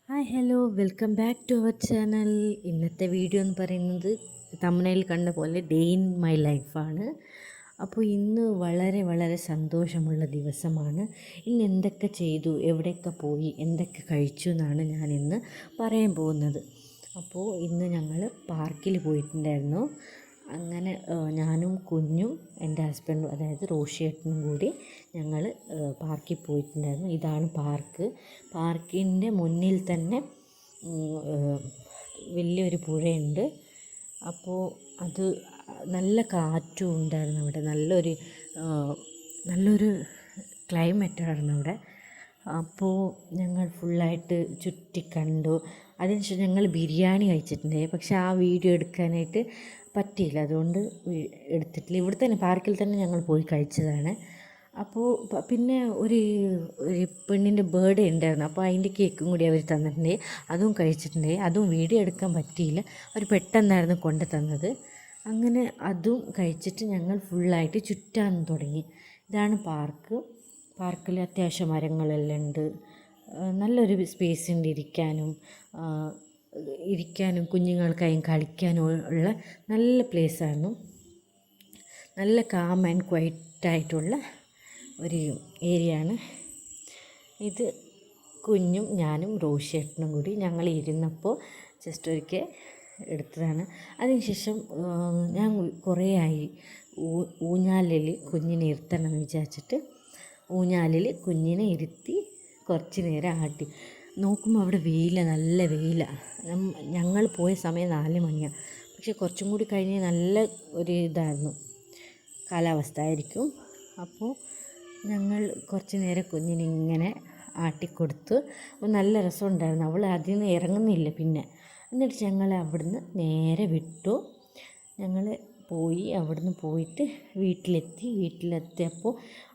Hi hello welcome back to our channel. ഇന്നത്തെ video എന്ന് പറയുന്നത് തമ്പനയിൽ കണ്ട പോലെ ഡേ ഇൻ മൈ ലൈഫാണ്. അപ്പോൾ ഇന്ന് വളരെ വളരെ സന്തോഷമുള്ള ദിവസമാണ്. ഇന്ന് എന്തൊക്കെ ചെയ്തു, എവിടെയൊക്കെ പോയി, എന്തൊക്കെ കഴിച്ചു എന്നാണ് ഞാൻ ഇന്ന് പറയാൻ പോകുന്നത്. അപ്പോൾ ഇന്ന് ഞങ്ങൾ പാർക്കിൽ പോയിട്ടുണ്ടായിരുന്നു. അങ്ങനെ ഞാനും കുഞ്ഞും എൻ്റെ ഹസ്ബൻഡും അതായത് റോഷിയേട്ടനും കൂടി ഞങ്ങൾ പാർക്കിൽ പോയിട്ടുണ്ടായിരുന്നു. ഇതാണ് പാർക്ക്. പാർക്കിൻ്റെ മുന്നിൽ തന്നെ വലിയൊരു പുഴയുണ്ട്. അപ്പോൾ അത് നല്ല കാറ്റും ഉണ്ടായിരുന്നു അവിടെ. നല്ലൊരു ക്ലൈമറ്റായിരുന്നു അവിടെ. അപ്പോൾ ഞങ്ങൾ ഫുള്ളായിട്ട് ചുറ്റിക്കണ്ടു. അതിനുശേഷം ഞങ്ങൾ ബിരിയാണി കഴിച്ചിട്ടുണ്ടായി. പക്ഷേ ആ വീഡിയോ എടുക്കാനായിട്ട് പറ്റിയില്ല, അതുകൊണ്ട് എടുത്തിട്ടില്ല. ഇവിടെ തന്നെ പാർക്കിൽ തന്നെ ഞങ്ങൾ പോയി കഴിച്ചതാണ്. അപ്പോൾ പിന്നെ ഒരു പെണ്ണിൻ്റെ ബർത്ത്ഡേ ഉണ്ടായിരുന്നു. അപ്പോൾ അതിൻ്റെ കേക്കും കൂടി അവർ തന്നിട്ടുണ്ടായി, അതും കഴിച്ചിട്ടുണ്ടായി. അതും വീഡിയോ എടുക്കാൻ പറ്റിയില്ല, അവർ പെട്ടെന്നായിരുന്നു കൊണ്ടു തന്നത്. അങ്ങനെ അതും കഴിച്ചിട്ട് ഞങ്ങൾ ഫുള്ളായിട്ട് ചുറ്റാൻ തുടങ്ങി. ഇതാണ് പാർക്ക്. പാർക്കിൽ അത്യാവശ്യം മരങ്ങളെല്ലാം ഉണ്ട്. നല്ലൊരു സ്പേസ് ഉണ്ട് ഇരിക്കാനും കുഞ്ഞുങ്ങൾക്കായും കളിക്കാനും ഉള്ള നല്ല പ്ലേസായിരുന്നു. നല്ല കാം ആൻഡ് ക്വയറ്റായിട്ടുള്ള ഒരു ഏരിയയാണ് ഇത്. കുഞ്ഞും ഞാനും റോഷിയേട്ടനും കൂടി ഞങ്ങൾ ഇരുന്നപ്പോൾ ജസ്റ്റ് ഒരിക്കൽ എടുത്തതാണ്. അതിനുശേഷം ഞാൻ കുറേ ആയി ഊഞ്ഞാലിൽ കുഞ്ഞിനെ ഇരുത്തണമെന്ന് വിചാരിച്ചിട്ട് ഊഞ്ഞാലിൽ കുഞ്ഞിനെ ഇരുത്തി കുറച്ച് നേരം ആട്ടി. നോക്കുമ്പോൾ അവിടെ നല്ല വെയിലാണ്. ഞങ്ങൾ പോയ സമയം 4 മണിയാണ്. പക്ഷെ കുറച്ചും കൂടി കഴിഞ്ഞ് നല്ല ഒരു കാലാവസ്ഥ ആയിരിക്കും. അപ്പോൾ ഞങ്ങൾ കുറച്ച് നേരം കുഞ്ഞിനെ ഇങ്ങനെ ആട്ടിക്കൊടുത്തു. അപ്പോൾ നല്ല രസമുണ്ടായിരുന്നു. അവൾ അതിൽ നിന്ന് ഇറങ്ങുന്നില്ല പിന്നെ. എന്നിട്ട് ഞങ്ങൾ അവിടുന്ന് നേരെ വിട്ടു. ഞങ്ങൾ അവിടുന്ന് പോയിട്ട് വീട്ടിലെത്തിയപ്പോൾ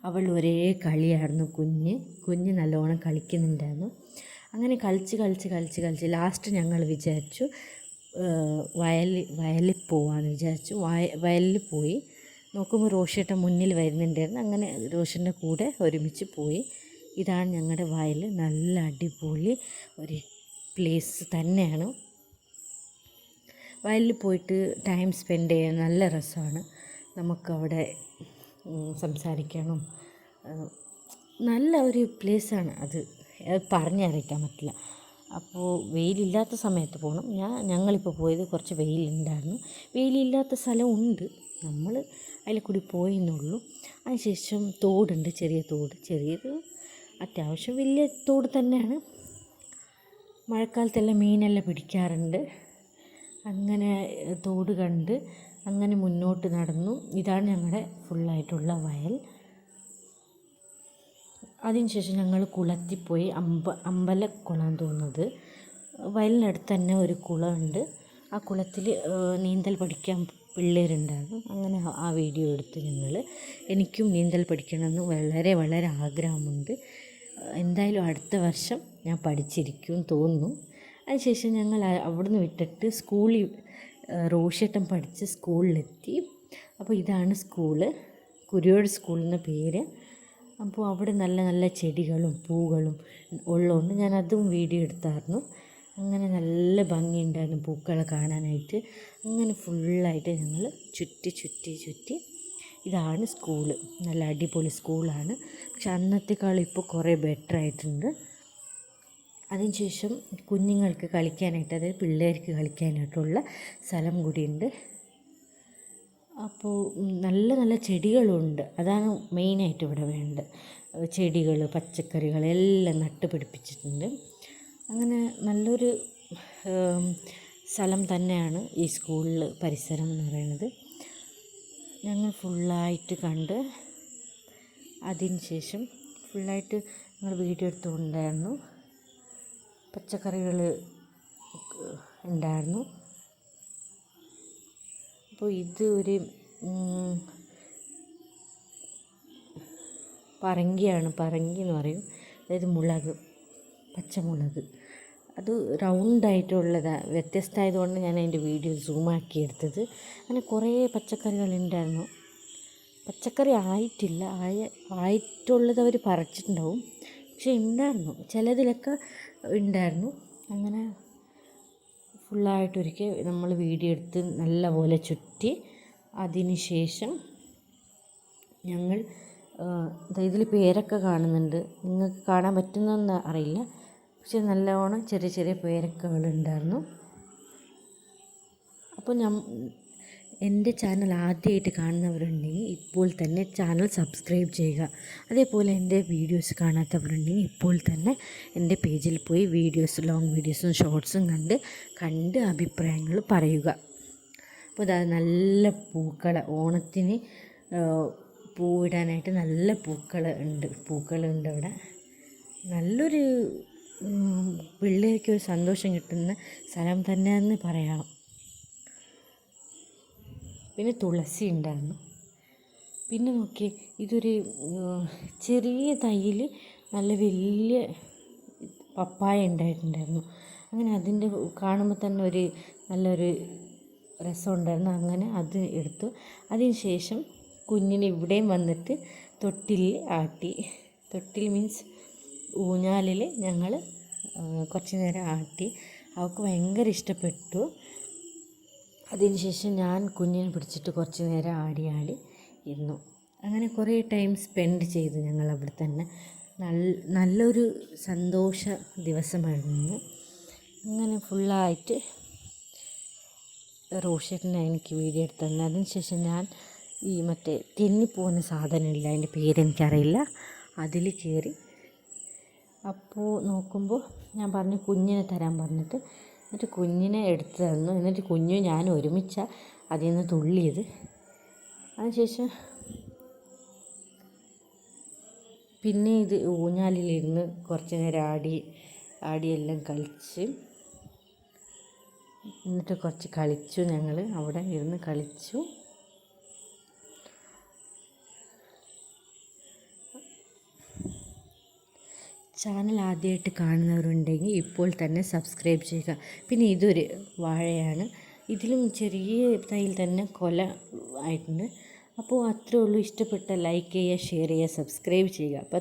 അവൾ ഒരേ കളിയായിരുന്നു. കുഞ്ഞ് നല്ലോണം കളിക്കുന്നുണ്ടായിരുന്നു. അങ്ങനെ കളിച്ച് ലാസ്റ്റ് ഞങ്ങൾ വിചാരിച്ചു വയലിൽ പോവാമെന്ന് വിചാരിച്ചു. വയലിൽ പോയി നോക്കുമ്പോൾ റോഷിയേട്ടൻ മുന്നിൽ വരുന്നുണ്ടായിരുന്നു. അങ്ങനെ റോഷിൻ്റെ കൂടെ ഒരുമിച്ച് പോയി. ഇതാണ് ഞങ്ങളുടെ വയൽ. നല്ല അടിപൊളി ഒരു പ്ലേസ് തന്നെയാണ്. വയലിൽ പോയിട്ട് ടൈം സ്പെൻഡ് ചെയ്യാൻ നല്ല രസമാണ്. നമുക്കവിടെ സംസാരിക്കാനും നല്ല ഒരു പ്ലേസാണ് അത്. പറഞ്ഞറിയിക്കാൻ പറ്റില്ല. അപ്പോൾ വെയിലില്ലാത്ത സമയത്ത് പോകണം. ഞങ്ങളിപ്പോൾ പോയത് കുറച്ച് വെയിലുണ്ടായിരുന്നു. വെയിലില്ലാത്ത സ്ഥലം ഉണ്ട്, നമ്മൾ അതിൽ കൂടി പോയെന്നുള്ളൂ. അതിനുശേഷം തോടുണ്ട്, ചെറിയത് അത്യാവശ്യം വലിയ തോട് തന്നെയാണ്. മഴക്കാലത്തെല്ലാം മീനെല്ലാം പിടിക്കാറുണ്ട്. അങ്ങനെ തോട് കണ്ട് അങ്ങനെ മുന്നോട്ട് നടന്നു. ഇതാണ് ഞങ്ങളുടെ ഫുള്ളായിട്ടുള്ള വയൽ. അതിനുശേഷം ഞങ്ങൾ കുളത്തിൽ പോയി. അമ്പലക്കുളം തോന്നുന്നത്. വയലിനടുത്ത് തന്നെ ഒരു കുളമുണ്ട്. ആ കുളത്തിൽ നീന്തൽ പഠിക്കാൻ പിള്ളേരുണ്ടായിരുന്നു. അങ്ങനെ ആ വീഡിയോ എടുത്ത് എനിക്കും നീന്തൽ പഠിക്കണമെന്ന് വളരെ വളരെ ആഗ്രഹമുണ്ട്. എന്തായാലും അടുത്ത വർഷം ഞാൻ പഠിച്ചിരിക്കും തോന്നുന്നു. അതിനുശേഷം ഞങ്ങൾ അവിടുന്ന് വിട്ടിട്ട് റോഷിയേട്ടൻ പഠിച്ച സ്കൂളിലെത്തി. അപ്പോൾ ഇതാണ് സ്കൂള്, കുരിയോട് സ്കൂൾ എന്ന പേര്. അപ്പോൾ അവിടെ നല്ല നല്ല ചെടികളും പൂകളും ഉള്ളതുകൊണ്ട് ഞാൻ അതും വീഡിയോ എടുത്തായിരുന്നു. അങ്ങനെ നല്ല ഭംഗിയുണ്ടായിരുന്നു പൂക്കളെ കാണാനായിട്ട്. അങ്ങനെ ഫുള്ളായിട്ട് ഞങ്ങൾ ചുറ്റി. ഇതാണ് സ്കൂള്. നല്ല അടിപൊളി സ്കൂളാണ്. പക്ഷെ അന്നത്തേക്കാളും ഇപ്പോൾ കുറേ ബെറ്റർ ആയിട്ടുണ്ട്. അതിനുശേഷം കുഞ്ഞുങ്ങൾക്ക് കളിക്കാനായിട്ട്, അതായത് പിള്ളേർക്ക് കളിക്കാനായിട്ടുള്ള സ്ഥലം കൂടിയുണ്ട്. അപ്പോൾ നല്ല നല്ല ചെടികളുണ്ട്. അതാണ് മെയിനായിട്ട് ഇവിടെ വേണ്ടത്. ചെടികൾ, പച്ചക്കറികൾ എല്ലാം നട്ട് പിടിപ്പിച്ചിട്ടുണ്ട്. അങ്ങനെ നല്ലൊരു സ്ഥലം തന്നെയാണ് ഈ സ്കൂളിൽ പരിസരം എന്ന് പറയുന്നത്. ഞങ്ങൾ ഫുള്ളായിട്ട് കണ്ട് അതിനുശേഷം ഫുള്ളായിട്ട് ഞങ്ങൾ വീഡിയോ എടുത്തുകൊണ്ടായിരുന്നു. പച്ചക്കറികൾ ഉണ്ടായിരുന്നു. അപ്പോൾ ഇത് ഒരു പറങ്കി എന്ന് പറയും. അതായത് പച്ചമുളക്. അത് റൗണ്ടായിട്ടുള്ളതാണ്. വ്യത്യസ്തമായതുകൊണ്ട് ഞാൻ അതിൻ്റെ വീഡിയോ സൂമാക്കി എടുത്തത്. അങ്ങനെ കുറേ പച്ചക്കറികളുണ്ടായിരുന്നു. പച്ചക്കറി ആയിട്ടുള്ളത് അവർ പറിച്ചിട്ടുണ്ടാവും. പക്ഷേ ഉണ്ടായിരുന്നു, ചിലതിലൊക്കെ ഉണ്ടായിരുന്നു. അങ്ങനെ ഫുള്ളായിട്ടൊരിക്കൽ നമ്മൾ വീഡിയോ എടുത്ത് നല്ലപോലെ ചുറ്റി അതിന് ശേഷം ഞങ്ങൾ ഇതിൽ പേരൊക്കെ കാണുന്നുണ്ട്, നിങ്ങൾക്ക് കാണാൻ പറ്റുന്നതെന്ന് അറിയില്ല, പക്ഷെ നല്ലവണ്ണം ചെറിയ ചെറിയ പേരക്കകളുണ്ടായിരുന്നു. അപ്പോൾ എൻ്റെ ചാനൽ ആദ്യമായിട്ട് കാണുന്നവരുണ്ടെങ്കിൽ ഇപ്പോൾ തന്നെ ചാനൽ സബ്സ്ക്രൈബ് ചെയ്യുക. അതേപോലെ എൻ്റെ വീഡിയോസ് കാണാത്തവരുണ്ടെങ്കിൽ ഇപ്പോൾ തന്നെ എൻ്റെ പേജിൽ പോയി വീഡിയോസ്, ലോങ് വീഡിയോസും ഷോർട്സും കണ്ട് അഭിപ്രായങ്ങൾ പറയുക. അപ്പോൾ ഇതാ നല്ല പൂക്കൾ, ഓണത്തിന് പൂവിടാനായിട്ട് നല്ല പൂക്കളുണ്ട് അവിടെ. നല്ലൊരു പിള്ളേർക്കൊരു സന്തോഷം കിട്ടുന്ന സ്ഥലം തന്നെയെന്ന് പറയണം. പിന്നെ തുളസി ഉണ്ടായിരുന്നു. പിന്നെ നോക്കി, ഇതൊരു ചെറിയ തൈയിൽ നല്ല വലിയ പപ്പായ ഉണ്ടായിട്ടുണ്ടായിരുന്നു. അങ്ങനെ അതിൻ്റെ കാണുമ്പോൾ തന്നെ നല്ലൊരു രസമുണ്ടായിരുന്നു. അങ്ങനെ അത് എടുത്തു. അതിന് ശേഷം കുഞ്ഞിനെ ഇവിടെയും വന്നിട്ട് തൊട്ടിൽ ആട്ടി. തൊട്ടിൽ മീൻസ് ഊഞ്ഞാലിൽ ഞങ്ങൾ കുറച്ച് നേരം ആട്ടി. അവൾക്ക് ഭയങ്കര ഇഷ്ടപ്പെട്ടു. അതിന് ശേഷം ഞാൻ കുഞ്ഞിനെ പിടിച്ചിട്ട് കുറച്ച് നേരം ആടി ഇരുന്നു. അങ്ങനെ കുറേ ടൈം സ്പെൻഡ് ചെയ്തു ഞങ്ങൾ അവിടെ തന്നെ. നല്ലൊരു സന്തോഷ ദിവസമായിരുന്നു. അങ്ങനെ ഫുള്ളായിട്ട് റോഷേട്ടനെ എനിക്ക് വീഡിയോ എടുത്തു തന്നെ. അതിന് ശേഷം ഞാൻ ഈ മറ്റേ തെന്നിപ്പോകുന്ന സാധനമില്ല, അതിൻ്റെ പേരെനിക്കറിയില്ല, അതിൽ കയറി. അപ്പോൾ നോക്കുമ്പോൾ ഞാൻ പറഞ്ഞു കുഞ്ഞിനെ തരാൻ പറഞ്ഞിട്ട്, എന്നിട്ട് കുഞ്ഞിനെ എടുത്തു തന്നു. എന്നിട്ട് കുഞ്ഞും ഞാൻ ഒരുമിച്ചാണ് അതിൽ നിന്ന് തുള്ളിയത്. അതിനുശേഷം പിന്നെ ഇത് ഊഞ്ഞാലിലിരുന്ന് കുറച്ച് നേരം ആടിയെല്ലാം കളിച്ച്, എന്നിട്ട് കുറച്ച് കളിച്ചു. ഞങ്ങൾ അവിടെ ഇരുന്ന് കളിച്ചു. ചാനൽ ആദ്യമായിട്ട് കാണുന്നവരുണ്ടെങ്കിൽ ഇപ്പോൾ തന്നെ സബ്സ്ക്രൈബ് ചെയ്യുക. പിന്നെ ഇതൊരു വാഴയാണ്, ഇതിലും ചെറിയ തൈയിൽ തന്നെ കൊല ആയിട്ടുണ്ട്. അപ്പോൾ അത്രേ ഉള്ളൂ. ഇഷ്ടപ്പെട്ട ലൈക്ക് ചെയ്യുക, ഷെയർ ചെയ്യുക, സബ്സ്ക്രൈബ് ചെയ്യുക. അപ്പോൾ